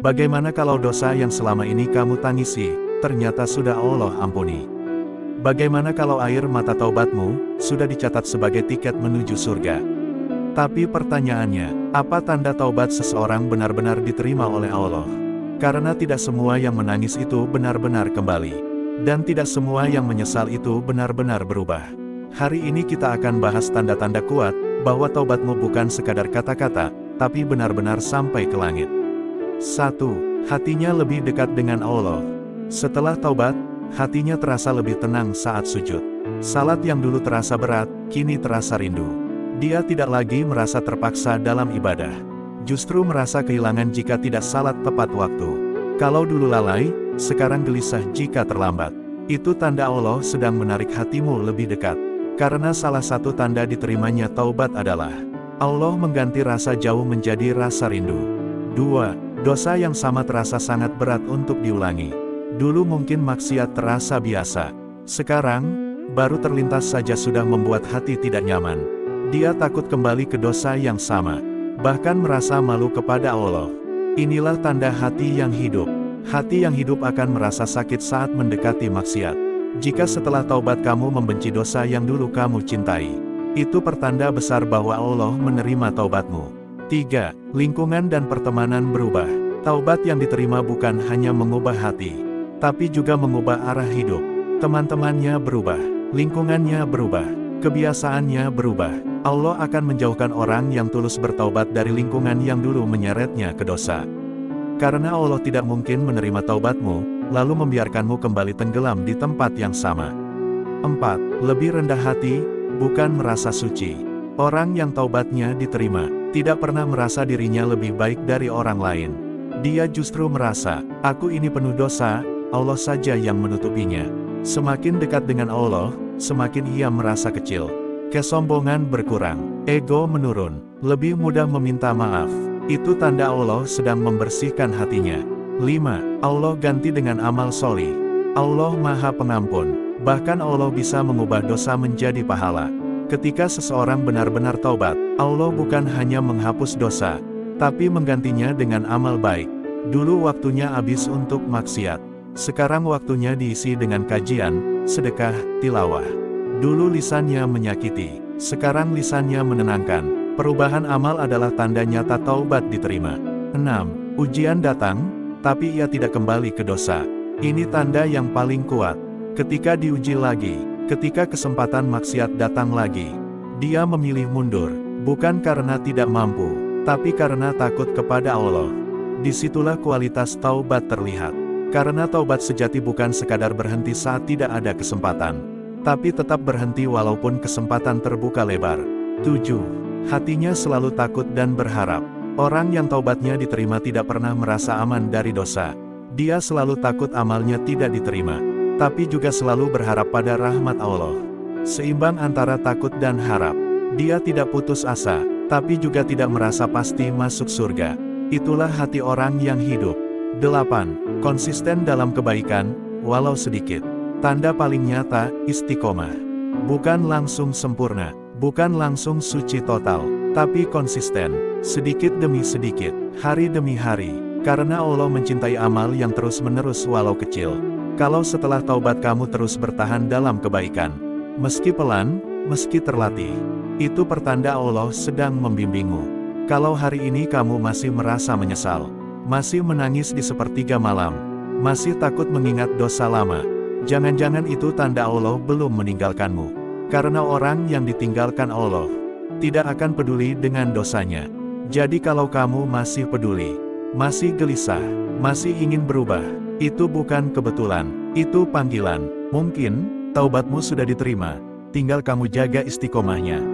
Bagaimana kalau dosa yang selama ini kamu tangisi, ternyata sudah Allah ampuni? Bagaimana kalau air mata taubatmu, sudah dicatat sebagai tiket menuju surga? Tapi pertanyaannya, apa tanda taubat seseorang benar-benar diterima oleh Allah? Karena tidak semua yang menangis itu benar-benar kembali. Dan tidak semua yang menyesal itu benar-benar berubah. Hari ini kita akan bahas tanda-tanda kuat, bahwa taubatmu bukan sekadar kata-kata, tapi benar-benar sampai ke langit. 1. Hatinya lebih dekat dengan Allah. Setelah taubat, hatinya terasa lebih tenang saat sujud. Salat yang dulu terasa berat, kini terasa rindu. Dia tidak lagi merasa terpaksa dalam ibadah. Justru merasa kehilangan jika tidak salat tepat waktu. Kalau dulu lalai, sekarang gelisah jika terlambat. Itu tanda Allah sedang menarik hatimu lebih dekat. Karena salah satu tanda diterimanya taubat adalah Allah mengganti rasa jauh menjadi rasa rindu. 2. Dosa yang sama terasa sangat berat untuk diulangi. Dulu mungkin maksiat terasa biasa. Sekarang, baru terlintas saja sudah membuat hati tidak nyaman. Dia takut kembali ke dosa yang sama. Bahkan merasa malu kepada Allah. Inilah tanda hati yang hidup. Hati yang hidup akan merasa sakit saat mendekati maksiat. Jika setelah taubat kamu membenci dosa yang dulu kamu cintai, itu pertanda besar bahwa Allah menerima taubatmu. 3. Lingkungan dan pertemanan berubah. Taubat yang diterima bukan hanya mengubah hati, tapi juga mengubah arah hidup. Teman-temannya berubah, lingkungannya berubah, kebiasaannya berubah. Allah akan menjauhkan orang yang tulus bertaubat dari lingkungan yang dulu menyeretnya ke dosa. Karena Allah tidak mungkin menerima taubatmu, lalu membiarkanmu kembali tenggelam di tempat yang sama. 4. Lebih rendah hati, bukan merasa suci. Orang yang taubatnya diterima, tidak pernah merasa dirinya lebih baik dari orang lain. Dia justru merasa, aku ini penuh dosa, Allah saja yang menutupinya. Semakin dekat dengan Allah, semakin ia merasa kecil. Kesombongan berkurang, ego menurun, lebih mudah meminta maaf. Itu tanda Allah sedang membersihkan hatinya. 5. Allah ganti dengan amal solih. Allah Maha Pengampun, bahkan Allah bisa mengubah dosa menjadi pahala. Ketika seseorang benar-benar taubat, Allah bukan hanya menghapus dosa, tapi menggantinya dengan amal baik. Dulu waktunya habis untuk maksiat. Sekarang waktunya diisi dengan kajian, sedekah, tilawah. Dulu lisannya menyakiti, sekarang lisannya menenangkan. Perubahan amal adalah tanda nyata taubat diterima. 6. Ujian datang, tapi ia tidak kembali ke dosa. Ini tanda yang paling kuat. Ketika diuji lagi, ketika kesempatan maksiat datang lagi, dia memilih mundur, bukan karena tidak mampu, tapi karena takut kepada Allah. Disitulah kualitas taubat terlihat. Karena taubat sejati bukan sekadar berhenti saat tidak ada kesempatan, tapi tetap berhenti walaupun kesempatan terbuka lebar. 7. Hatinya selalu takut dan berharap. Orang yang taubatnya diterima tidak pernah merasa aman dari dosa. Dia selalu takut amalnya tidak diterima, tapi juga selalu berharap pada rahmat Allah. Seimbang antara takut dan harap. Dia tidak putus asa, tapi juga tidak merasa pasti masuk surga. Itulah hati orang yang hidup. 8. Konsisten dalam kebaikan, walau sedikit. Tanda paling nyata, istiqomah. Bukan langsung sempurna, bukan langsung suci total, tapi konsisten, sedikit demi sedikit, hari demi hari. Karena Allah mencintai amal yang terus-menerus walau kecil. Kalau setelah taubat kamu terus bertahan dalam kebaikan, meski pelan, meski terlatih, itu pertanda Allah sedang membimbingmu. Kalau hari ini kamu masih merasa menyesal, masih menangis di sepertiga malam, masih takut mengingat dosa lama, jangan-jangan itu tanda Allah belum meninggalkanmu. Karena orang yang ditinggalkan Allah tidak akan peduli dengan dosanya. Jadi kalau kamu masih peduli, masih gelisah, masih ingin berubah, itu bukan kebetulan, itu panggilan. Mungkin taubatmu sudah diterima, tinggal kamu jaga istiqomahnya.